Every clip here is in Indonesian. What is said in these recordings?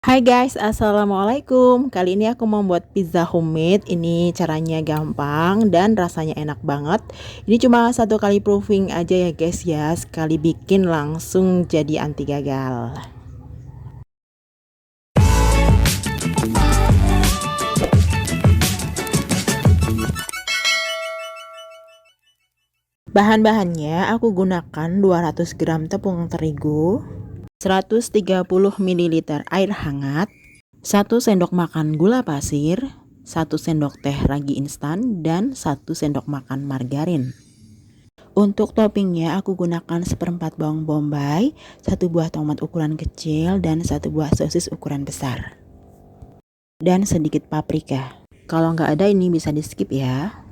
Hai guys, assalamualaikum. Kali ini aku mau buat pizza homemade. Ini caranya gampang dan rasanya enak banget. Ini cuma satu kali proofing aja ya guys ya. Sekali bikin langsung jadi anti gagal. Bahan-bahannya aku gunakan 200 gram tepung terigu, 130 ml air hangat, 1 sendok makan gula pasir, 1 sendok teh ragi instan, dan 1 sendok makan margarin. Untuk toppingnya aku gunakan seperempat bawang bombay, satu buah tomat ukuran kecil, dan satu buah sosis ukuran besar. Dan sedikit paprika. Kalau nggak ada ini bisa di skip ya.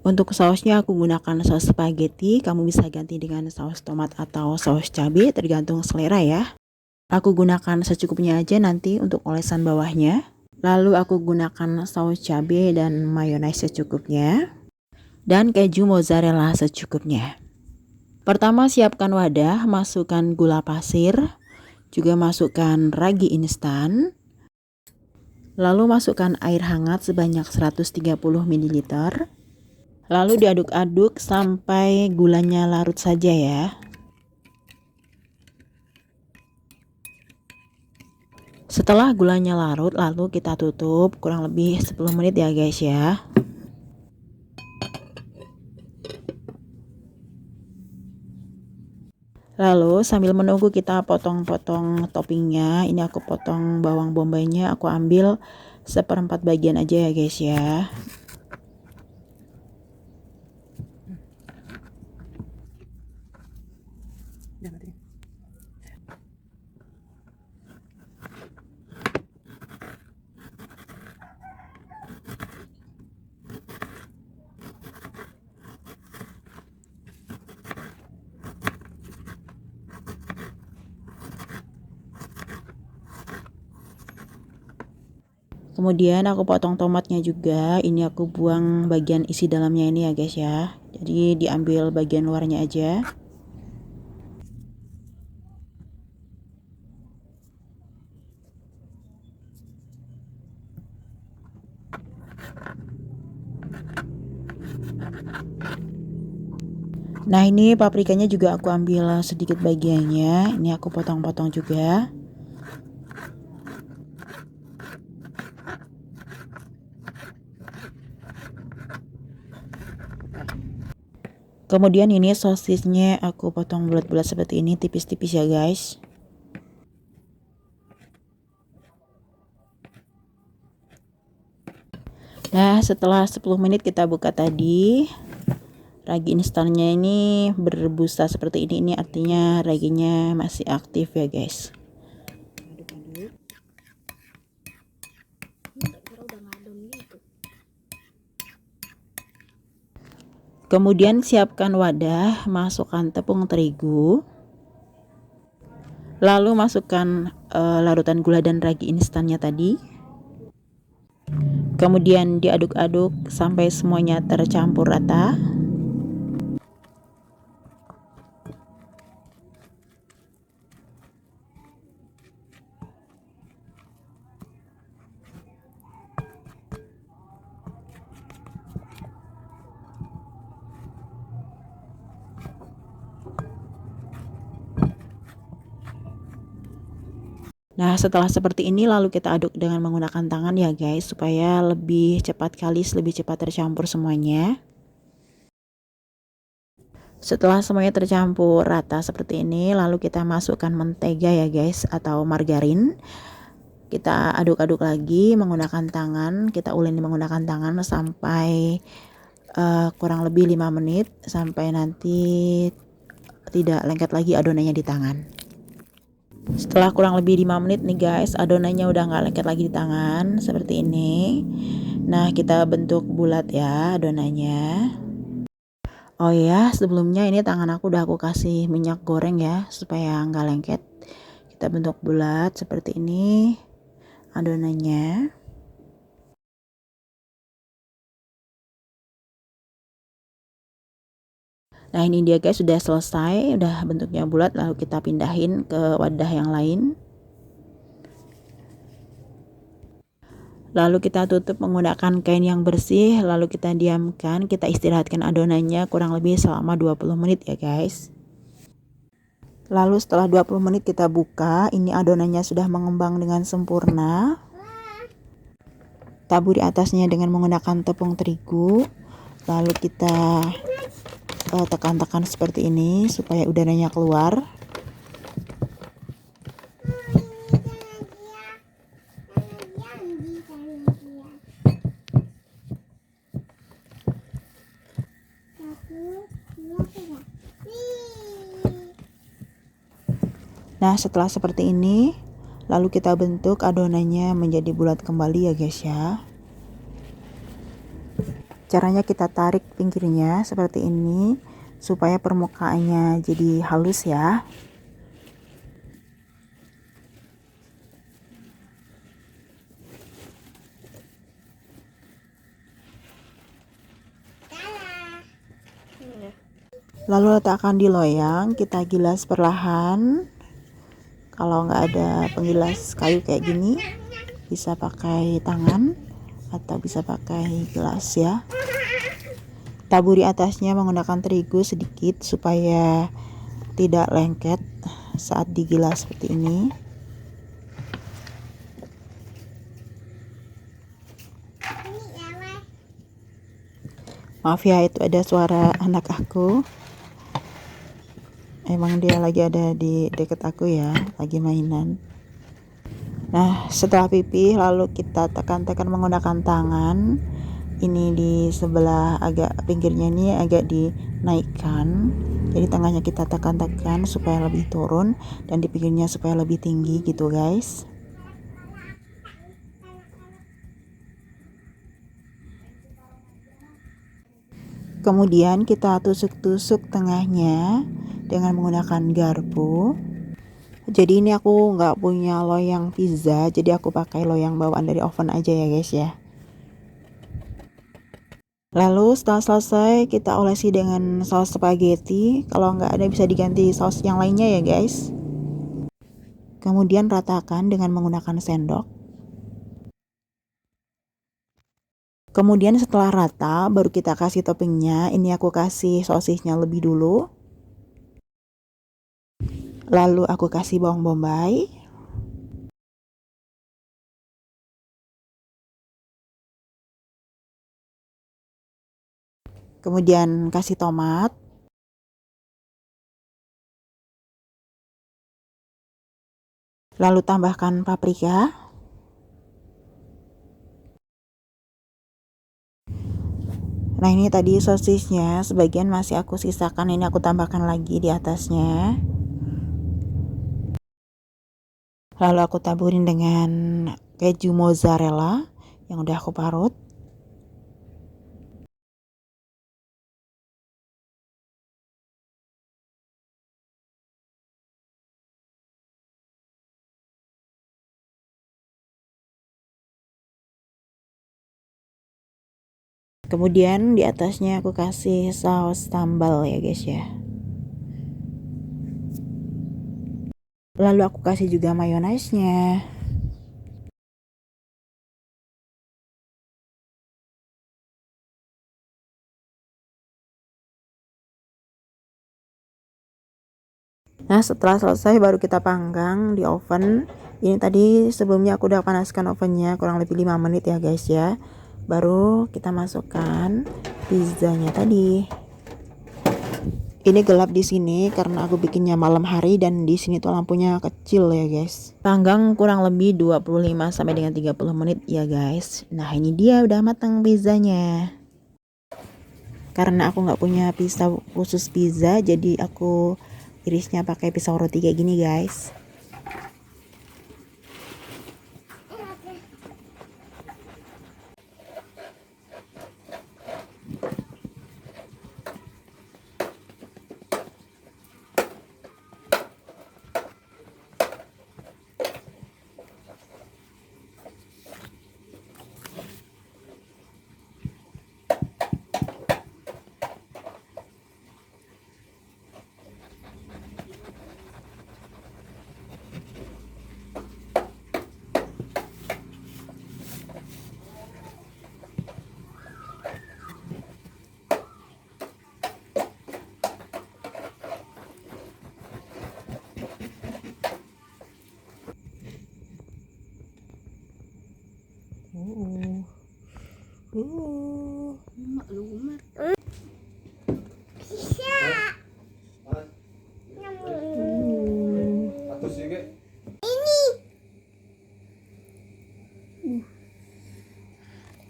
Untuk sausnya aku gunakan saus spaghetti, kamu bisa ganti dengan saus tomat atau saus cabai tergantung selera ya. Aku gunakan secukupnya aja nanti untuk olesan bawahnya. Lalu aku gunakan saus cabai dan mayones secukupnya. Dan keju mozzarella secukupnya. Pertama siapkan wadah, masukkan gula pasir, juga masukkan ragi instan. Lalu masukkan air hangat sebanyak 130 ml. Lalu diaduk-aduk sampai gulanya larut saja ya. Setelah gulanya larut, lalu kita tutup kurang lebih 10 menit ya guys ya. Lalu sambil menunggu kita potong-potong toppingnya. Ini aku potong bawang bombaynya, aku ambil seperempat bagian aja ya guys ya. Kemudian aku potong tomatnya juga. Ini aku buang bagian isi dalamnya ini ya guys ya. Jadi diambil bagian luarnya aja. Nah ini paprikanya juga aku ambil sedikit bagiannya. Ini aku potong-potong juga. Kemudian ini sosisnya aku potong bulat-bulat seperti ini, tipis-tipis ya guys. Nah setelah 10 menit kita buka tadi, ragi instannya ini berbusa seperti ini artinya raginya masih aktif ya guys. Kemudian siapkan wadah, masukkan tepung terigu, lalu masukkan larutan gula dan ragi instannya tadi. Kemudian diaduk-aduk sampai semuanya tercampur rata. Nah setelah seperti ini lalu kita aduk dengan menggunakan tangan ya guys, supaya lebih cepat kalis, lebih cepat tercampur semuanya. Setelah semuanya tercampur rata seperti ini, lalu kita masukkan mentega ya guys, atau margarin. Kita aduk-aduk lagi menggunakan tangan, kita uleni menggunakan tangan sampai kurang lebih 5 menit, sampai nanti tidak lengket lagi adonannya di tangan. Setelah kurang lebih 5 menit nih guys, adonannya udah nggak lengket lagi di tangan seperti ini. Nah kita bentuk bulat ya adonannya. Oh ya sebelumnya ini tangan aku udah aku kasih minyak goreng ya supaya nggak lengket. Kita bentuk bulat seperti ini adonannya. Nah ini dia guys, sudah selesai, udah bentuknya bulat, lalu kita pindahin ke wadah yang lain. Lalu kita tutup menggunakan kain yang bersih, lalu kita diamkan, kita istirahatkan adonannya kurang lebih selama 20 menit ya guys. Lalu setelah 20 menit kita buka, ini adonannya sudah mengembang dengan sempurna. Taburi atasnya dengan menggunakan tepung terigu, lalu kita tekan-tekan seperti ini supaya udaranya keluar. Nah, setelah seperti ini, lalu kita bentuk adonannya menjadi bulat kembali ya guys ya. Caranya kita tarik pinggirnya seperti ini supaya permukaannya jadi halus ya. Lalu letakkan di loyang, kita gilas perlahan. Kalau nggak ada penggilas kayu kayak gini, bisa pakai tangan atau bisa pakai gelas ya. Taburi atasnya menggunakan terigu sedikit supaya tidak lengket saat digilas seperti ini. Maaf ya, itu ada suara anak aku. Emang dia lagi ada di deket aku ya, lagi mainan. Nah, setelah pipih lalu kita tekan-tekan menggunakan tangan. Ini di sebelah agak pinggirnya ini agak dinaikkan. Jadi tengahnya kita tekan-tekan supaya lebih turun dan di pinggirnya supaya lebih tinggi gitu guys. Kemudian kita tusuk-tusuk tengahnya dengan menggunakan garpu. Jadi ini aku nggak punya loyang pizza, jadi aku pakai loyang bawaan dari oven aja ya guys ya. Lalu setelah selesai kita olesi dengan saus spaghetti. Kalau nggak ada bisa diganti saus yang lainnya ya guys. Kemudian ratakan dengan menggunakan sendok. Kemudian setelah rata baru kita kasih toppingnya. Ini aku kasih sosisnya lebih dulu. Lalu aku kasih bawang bombay. Kemudian kasih tomat. Lalu tambahkan paprika. Nah, ini tadi sosisnya sebagian masih aku sisakan, ini aku tambahkan lagi di atasnya. Lalu aku taburin dengan keju mozzarella yang udah aku parut. Kemudian di atasnya aku kasih saus sambal ya guys ya. Lalu aku kasih juga mayonesnya. Nah, setelah selesai baru kita panggang di oven. Ini tadi sebelumnya aku udah panaskan ovennya kurang lebih 5 menit ya guys ya. Baru kita masukkan pizzanya tadi. Ini gelap di sini karena aku bikinnya malam hari dan di sini tuh lampunya kecil ya guys. Panggang kurang lebih 25 sampai dengan 30 menit ya guys. Nah, ini dia udah matang pizzanya. Karena aku nggak punya pisau khusus pizza, jadi aku irisnya pakai pisau roti kayak gini guys. Maklumar.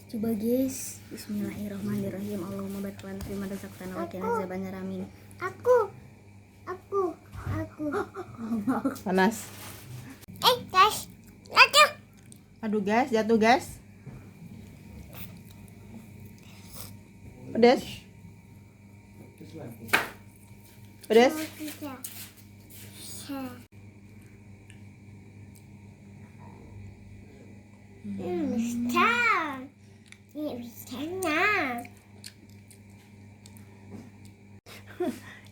Coba guys, bismillahirrahmanirrahim. Allahumma barik lana fima razaqtana wa qina azabannar. Amin. Aku. Panas. Guys. Aduh. Aduh guys, jatuh guys. Pedes. Pedes.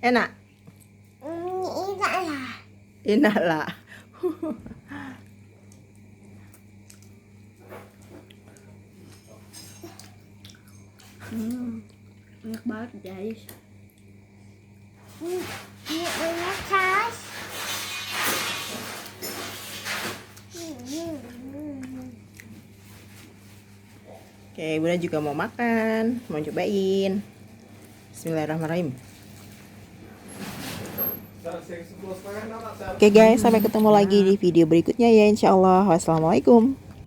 Enak. Enak lah. Enak banget guys. Oke, Bunda juga mau makan, mau cobain. Bismillahirrahmanirrahim. Oke guys, sampai ketemu lagi di video berikutnya ya, insya Allah. Wassalamualaikum.